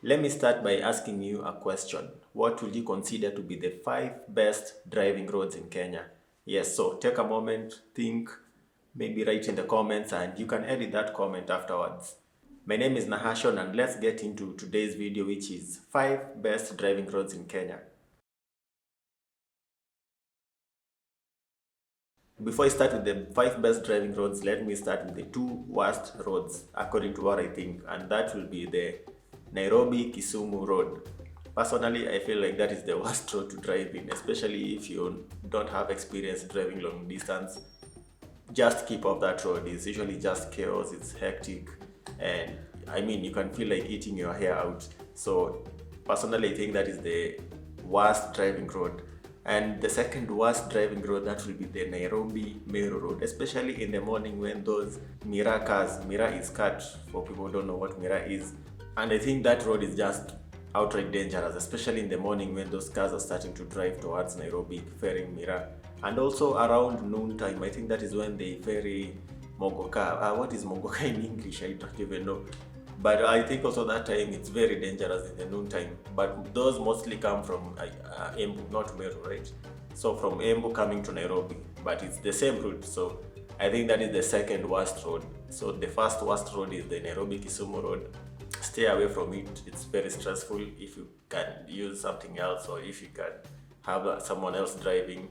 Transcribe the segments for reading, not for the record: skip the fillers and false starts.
Let me start by asking you a question. What will you consider to be the 5 best driving roads in Kenya? Yes, so take a moment, think, maybe write in the comments, and you can edit that comment afterwards. My name is Nahashon, and let's get into today's video, which is 5 best driving roads in Kenya. Before I start with the 5 best driving roads, let me start with the 2 worst roads according to what I think, and that will be the Nairobi Kisumu road. Personally, I feel like that is the worst road to drive in, especially if you don't have experience driving long distance. Just keep up that road. It's usually just chaos, it's hectic, and I mean, you can feel like eating your hair out. So personally, I think that is the worst driving road. And the second worst driving road, that will be the Nairobi Moi Road, especially in the morning when those Mira cars, Mira is cut for people who don't know what Mira is. And I think that road is just outright dangerous, especially in the morning when those cars are starting to drive towards Nairobi, ferrying Mira. And also around noon time, I think that is when they ferry Mogoka. What is Mogoka in English? I don't even know. But I think also that time it's very dangerous in the noon time. But those mostly come from Embu, not Meru, right? So from Embu coming to Nairobi, but it's the same route. So I think that is the second worst road. So the first worst road is the Nairobi Kisumu road. Stay away from it. It's very stressful. If you can use something else, or if you can have someone else driving,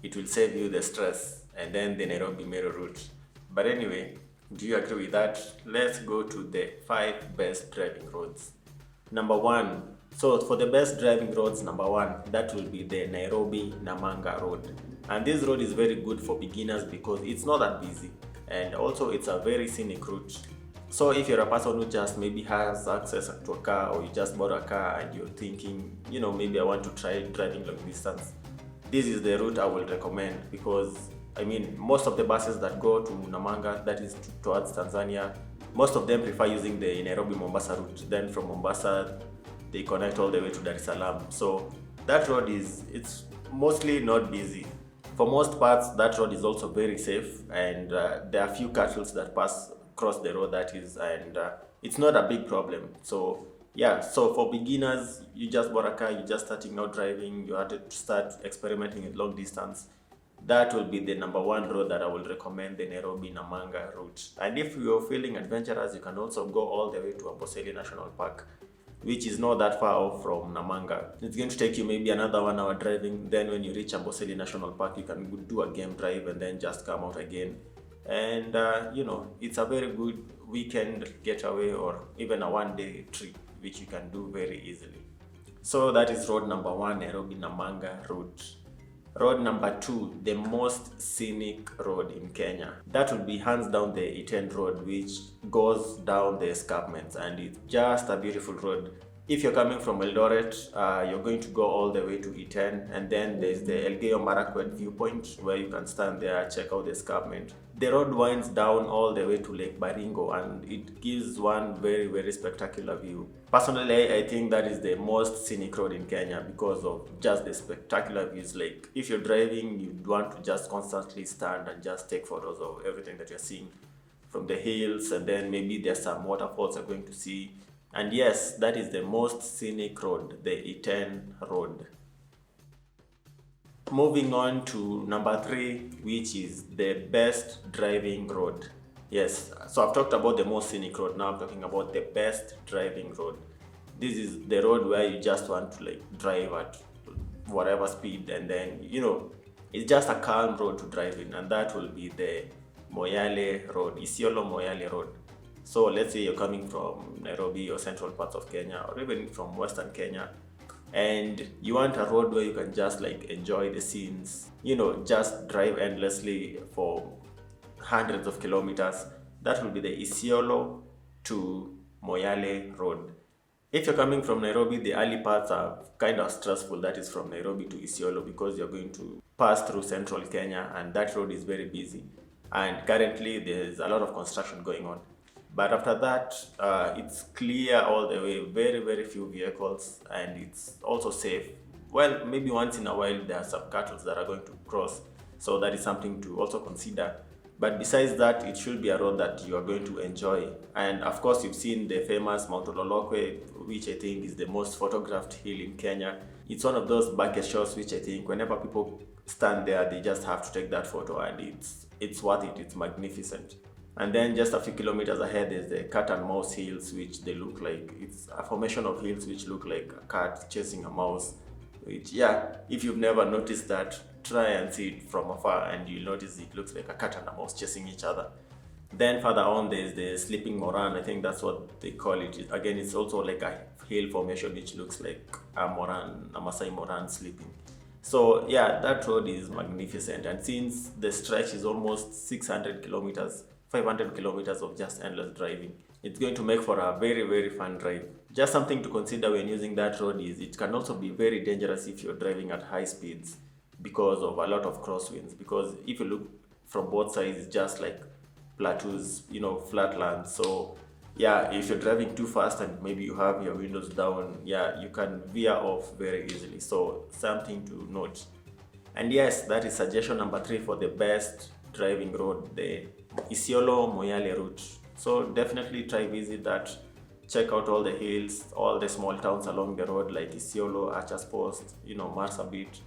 it will save you the stress. And then the Nairobi Meru route. But anyway, do you agree with that? Let's go to the 5 best driving roads. Number 1. So for the best driving roads, number 1, that will be the Nairobi Namanga road. And this road is very good for beginners because it's not that busy, and also it's a very scenic route. So if you're a person who just maybe has access to a car, or you just bought a car and you're thinking, maybe I want to try driving long distance, this is the route I will recommend, because I mean, most of the buses that go to Namanga, that is towards Tanzania, most of them prefer using the Nairobi-Mombasa route. Then from Mombasa, they connect all the way to Dar es Salaam. So that road it's mostly not busy. For most parts, that road is also very safe, and there are few cattle that pass across the road, that is, and it's not a big problem. So yeah, so for beginners, you just bought a car, you're just starting out driving, you had to start experimenting with long distance, that will be the number 1 road that I will recommend, the Nairobi Namanga route. And if you're feeling adventurous, you can also go all the way to Amboseli National Park, which is not that far off from Namanga. It's going to take you maybe another 1 hour driving. Then when you reach Amboseli National Park, you can do a game drive and then just come out again. And it's a very good weekend getaway, or even a 1-day trip, which you can do very easily. So that is road number 1, Nairobi Namanga route. Road number 2, the most scenic road in Kenya. That will be hands down the E10 road, which goes down the escarpments, and it's just a beautiful road. If you're coming from Eldoret, you're going to go all the way to E10, and then there's the Elgeyo Marakwet viewpoint where you can stand there, check out the escarpment. The road winds down all the way to Lake Baringo, and it gives one very, very spectacular view. Personally, I think that is the most scenic road in Kenya because of just the spectacular views. Like, if you're driving, you want to just constantly stand and just take photos of everything that you're seeing from the hills, and then maybe there's some waterfalls you're going to see. And yes, that is the most scenic road, the E10 road. Moving on to number 3, which is the best driving road. Yes, so I've talked about the most scenic road. Now I'm talking about the best driving road. This is the road where you just want to drive at whatever speed, and then it's just a calm road to drive in, and that will be the Moyale Road, Isiolo Moyale Road. So let's say you're coming from Nairobi or central parts of Kenya, or even from western Kenya, and you want a road where you can just enjoy the scenes, just drive endlessly for hundreds of kilometers. That will be the Isiolo to Moyale Road. If you're coming from Nairobi, the early parts are kind of stressful. That is from Nairobi to Isiolo, because you're going to pass through central Kenya, and that road is very busy. And currently there's a lot of construction going on. But after that, it's clear all the way, very, very few vehicles, and it's also safe. Well, maybe once in a while there are some cattle that are going to cross, so that is something to also consider. But besides that, it should be a road that you are going to enjoy. And of course, you've seen the famous Mount Ololokwe, which I think is the most photographed hill in Kenya. It's one of those bucket shots which I think whenever people stand there, they just have to take that photo, and it's worth it. It's magnificent. And then just a few kilometers ahead is the cat and mouse hills, which they look like, it's a formation of hills which look like a cat chasing a mouse. Which, yeah, if you've never noticed that, try and see it from afar and you'll notice it looks like a cat and a mouse chasing each other. Then further on there's the sleeping moran. I think that's what they call it. Again, it's also like a hill formation which looks like a moran, a Masai moran sleeping. So yeah, that road is magnificent, and since the stretch is almost 600 kilometers, 500 kilometers of just endless driving, it's going to make for a very, very fun drive. Just something to consider when using that road is it can also be very dangerous if you're driving at high speeds because of a lot of crosswinds. Because if you look from both sides, it's just like plateaus, flat land. So yeah, if you're driving too fast and maybe you have your windows down, yeah, you can veer off very easily. So something to note. And yes, that is suggestion number 3 for the best driving road, the Isiolo Moyale route. So definitely try visit that. Check out all the hills, all the small towns along the road like Isiolo, Archers Post, Marsabit.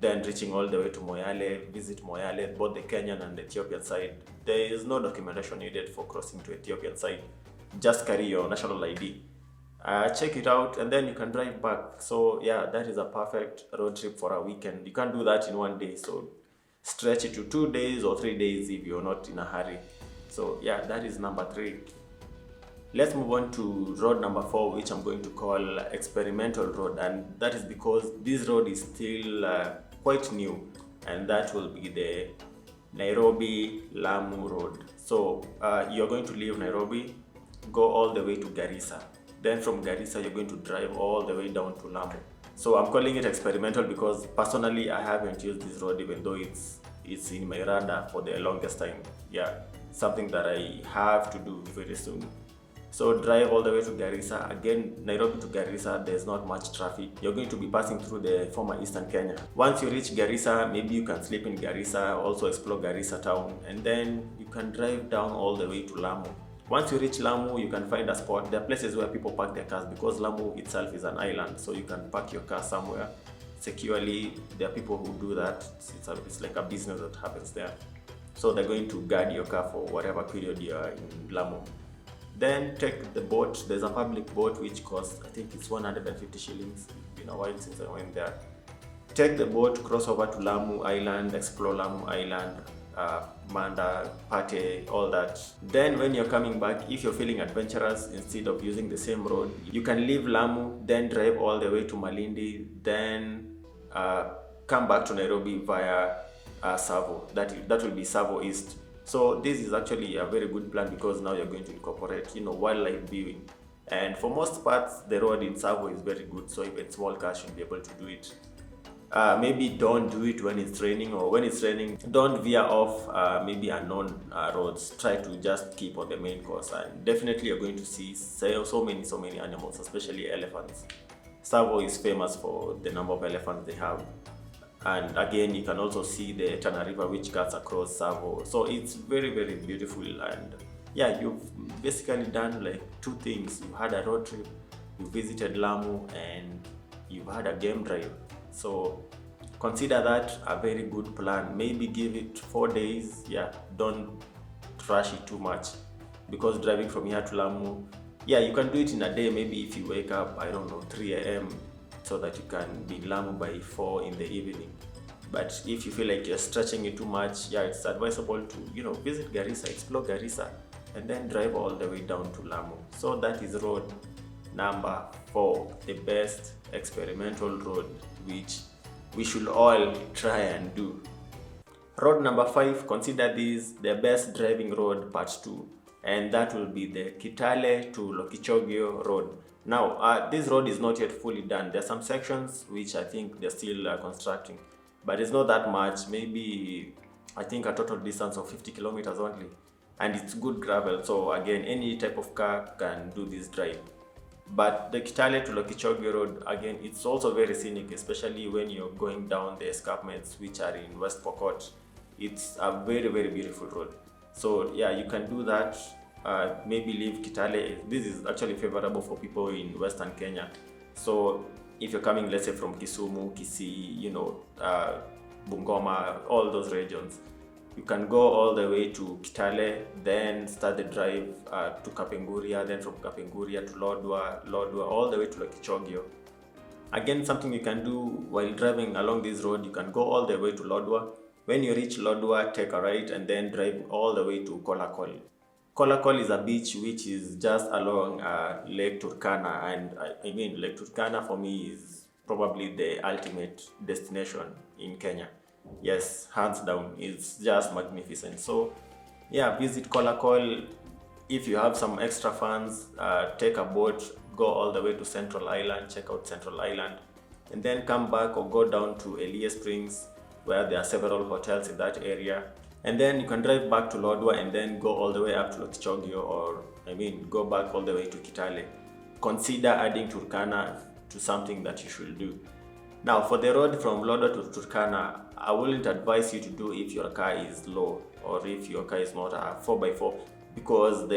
Then reaching all the way to Moyale, visit Moyale, both the Kenyan and the Ethiopian side. There is no documentation needed for crossing to Ethiopian side. Just carry your national ID. Check it out and then you can drive back. So yeah, that is a perfect road trip for a weekend. You can't do that in one day, so stretch it to 2 days or 3 days if you're not in a hurry. So yeah, that is number 3. Let's move on to road number 4, which I'm going to call experimental road, and that is because this road is still quite new, and that will be the Nairobi Lamu road. So you're going to leave Nairobi, go all the way to Garissa. Then from Garissa, you're going to drive all the way down to Lamu. So I'm calling it experimental because personally I haven't used this road, even though it's in my radar for the longest time. Yeah, something that I have to do very soon. So drive all the way to Garissa. Again, Nairobi to Garissa, there's not much traffic. You're going to be passing through the former Eastern Kenya. Once you reach Garissa, maybe you can sleep in Garissa, also explore Garissa town, and then you can drive down all the way to Lamu. Once you reach Lamu, you can find a spot. There are places where people park their cars because Lamu itself is an island, so you can park your car somewhere securely. There are people who do that. It's like a business that happens there. So they're going to guard your car for whatever period you are in Lamu. Then take the boat. There's a public boat which costs, I think it's 150 shillings. It's been a while since I went there. Take the boat, cross over to Lamu Island, explore Lamu Island, Manda, Pate, all that. Then when you're coming back, if you're feeling adventurous, instead of using the same road, you can leave Lamu, then drive all the way to Malindi, then come back to Nairobi via Savo. That will be Savo East. So this is actually a very good plan because now you're going to incorporate, wildlife viewing. And for most parts, the road in Savo is very good, so even small cars should be able to do it. Maybe don't do it when it's raining, or when it's raining, don't veer off maybe unknown roads. Try to just keep on the main course, and definitely you're going to see so many animals, especially elephants. Savo is famous for the number of elephants they have. And again, you can also see the Tana River which cuts across Savo. So it's very, very beautiful. And yeah, you've basically done like 2 things. You had a road trip, you visited Lamu, and you've had a game drive. So consider that a very good plan. Maybe give it 4 days. Yeah, don't rush it too much, because driving from here to Lamu, yeah, you can do it in a day. Maybe if you wake up, 3 a.m. so that you can be in Lamu by 4 in the evening. But if you feel like you're stretching it too much, yeah, it's advisable to visit Garissa, explore Garissa, and then drive all the way down to Lamu. So that is road number 4, the best experimental road which we should all try and do. Road number 5, consider this the best driving road part 2, and that will be the Kitale to Lokichokia road. Now, this road is not yet fully done. There are some sections which I think they're still constructing, but it's not that much. Maybe I think a total distance of 50 kilometers only, and it's good gravel. So again, any type of car can do this drive. But the Kitale to Lokichokia road, again, it's also very scenic, especially when you're going down the escarpments which are in West Pokot. It's a very, very beautiful road. So yeah, you can do that. Maybe leave Kitale. This is actually favorable for people in Western Kenya. So if you're coming, let's say from Kisumu, Kisii, Bungoma, all those regions, you can go all the way to Kitale, then start the drive to Kapenguria, then from Kapenguria to Lodwar, all the way to Lokichokia. Again, something you can do while driving along this road, you can go all the way to Lodwar. When you reach Lodwar, take a right and then drive all the way to Kolakol. Kolakol is a beach which is just along Lake Turkana, and I mean Lake Turkana for me is probably the ultimate destination in Kenya. Yes, hands down, it's just magnificent. So yeah, visit Kolakol. If you have some extra funds, take a boat, go all the way to Central Island, check out Central Island, and then come back or go down to Elie Springs, where there are several hotels in that area. And then you can drive back to Lodwar and then go all the way up to Lokichokia, or go back all the way to Kitale. Consider adding Turkana to something that you should do. Now, for the road from Lodwar to Turkana, I wouldn't advise you to do if your car is low or if your car is not a 4x4, because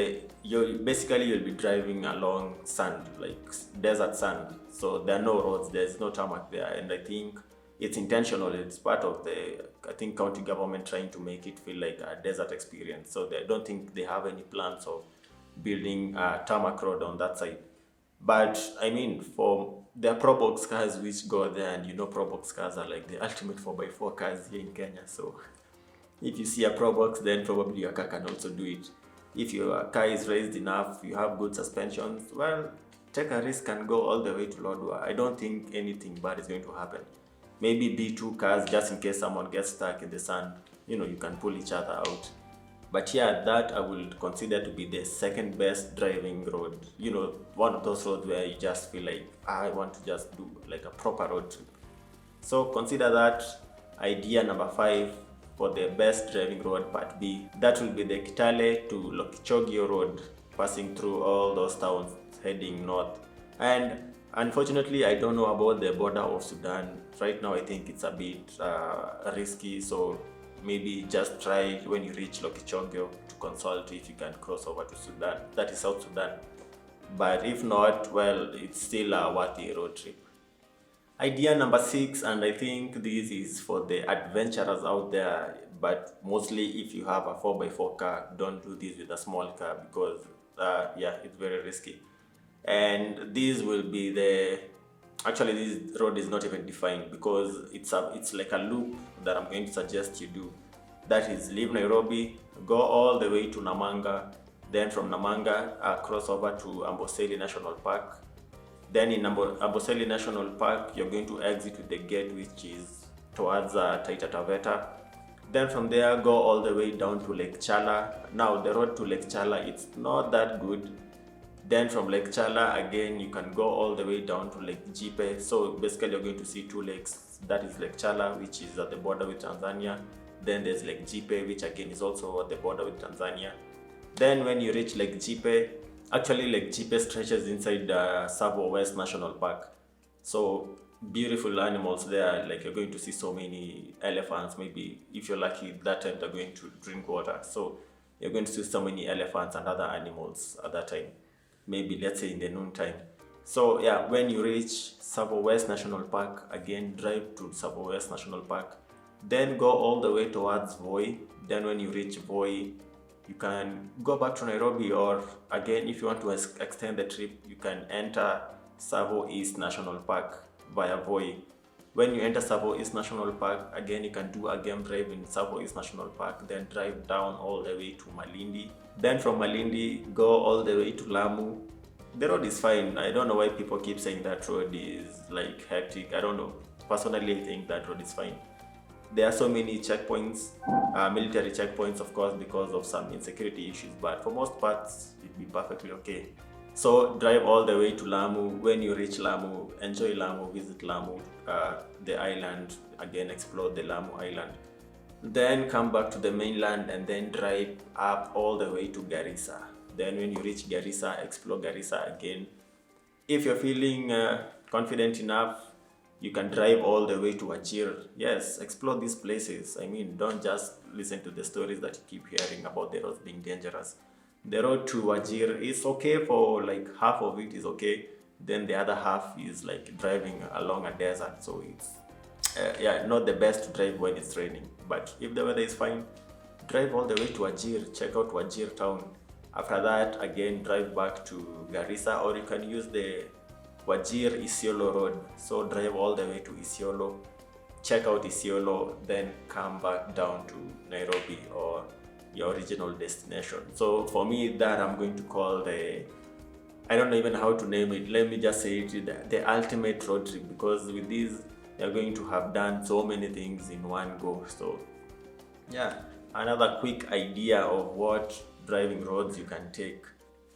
you'll be driving along sand, like desert sand. So there are no roads, there's no tarmac there, and I think it's intentional. It's part of the county government trying to make it feel like a desert experience. So I don't think they have any plans of building a tarmac road on that side. But for there are Probox cars which go there, and Probox cars are like the ultimate 4x4 cars here in Kenya. So if you see a Probox, then probably your car can also do it. If your car is raised enough, you have good suspensions, well, take a risk and go all the way to Lodwar. I don't think anything bad is going to happen. Maybe B2 cars, just in case someone gets stuck in the sand, you can pull each other out. But yeah, that I would consider to be the second best driving road. One of those roads where you just feel like, I want to just do like a proper road trip. So consider that. Idea number 5 for the best driving road, part B. That will be the Kitale to Lokichokia road, passing through all those towns heading north. And unfortunately, I don't know about the border of Sudan. Right now, I think it's a bit risky. So maybe just try when you reach Lokichokia to consult if you can cross over to Sudan. That is South Sudan. But if not, well, it's still a worthy road trip. Idea number 6, and I think this is for the adventurers out there, but mostly if you have a 4x4 car, don't do this with a small car, because it's very risky. And this will be this road is not even defined, because it's like a loop that I'm going to suggest you do. That is, leave Nairobi, go all the way to Namanga, then from Namanga cross over to Amboseli National Park. Then in Amboseli National Park, you're going to exit with the gate which is towards Taita Taveta. Then from there, go all the way down to Lake Chala. Now the road to Lake Chala, it's not that good. Then from Lake Chala, again, you can go all the way down to Lake Jipe. So basically, you're going to see 2 lakes. That is Lake Chala, which is at the border with Tanzania. Then there's Lake Jipe, which again is also at the border with Tanzania. Then when you reach Lake Jipe, actually Lake Jipe stretches inside Tsavo West National Park. So beautiful animals there, like you're going to see so many elephants. Maybe if you're lucky, that time they're going to drink water. So you're going to see so many elephants and other animals at that time. Maybe let's say in the noon time. So yeah, when you reach Tsavo West National Park, again drive to Tsavo West National Park, then go all the way towards Voi. Then when you reach Voi, you can go back to Nairobi, or again, if you want to extend the trip, you can enter Tsavo East National Park via Voi. When you enter Tsavo East National Park, again, you can do a game drive in Tsavo East National Park, then drive down all the way to Malindi. Then from Malindi, go all the way to Lamu. The road is fine. I don't know why people keep saying that road is like hectic. I don't know. Personally, I think that road is fine. There are so many checkpoints, military checkpoints, of course, because of some insecurity issues, but for most parts, it'll be perfectly okay. So drive all the way to Lamu. When you reach Lamu, enjoy Lamu, visit Lamu, the island, again, explore the Lamu island. Then come back to the mainland and then drive up all the way to Garissa. Then when you reach Garissa, explore Garissa again. If you're feeling confident enough, You can drive all the way to Wajir. Yes, explore these places. I mean, don't just listen to the stories that you keep hearing about the roads being dangerous. The road to Wajir is okay for like half of it is okay. Then the other half is like driving along a desert. So it's yeah, not the best to drive when it's raining. But if the weather is fine, drive all the way to Wajir. Check out Wajir town. After that, again, drive back to Garissa, or you can use the Wajir Isiolo road. So drive all the way to Isiolo, check out Isiolo, then come back down to Nairobi or your original destination. So for me, that I'm going to call the, I don't know even how to name it. Let me just say it, the ultimate road trip, because with this, you're going to have done so many things in one go. So yeah, another quick idea of what driving roads you can take.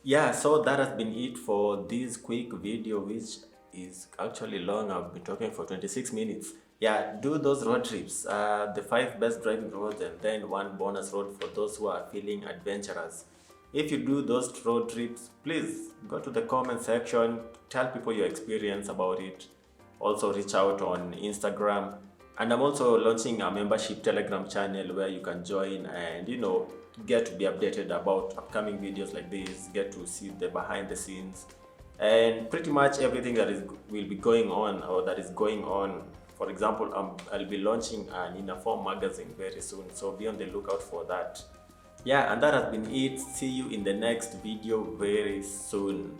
Yeah, so that has been it for this quick video, which is actually long. I've been talking for 26 minutes. Yeah, do those road trips, the 5 best driving roads, and then one bonus road for those who are feeling adventurous. If you do those road trips, please go to the comment section, tell people your experience about it. Also reach out on Instagram, and I'm also launching a membership Telegram channel where you can join and get to be updated about upcoming videos like this, get to see the behind the scenes and pretty much everything that will be going on or that is going on. For example, I'll be launching a Ninaform magazine very soon, so be on the lookout for that. Yeah, and that has been it. See you in the next video very soon.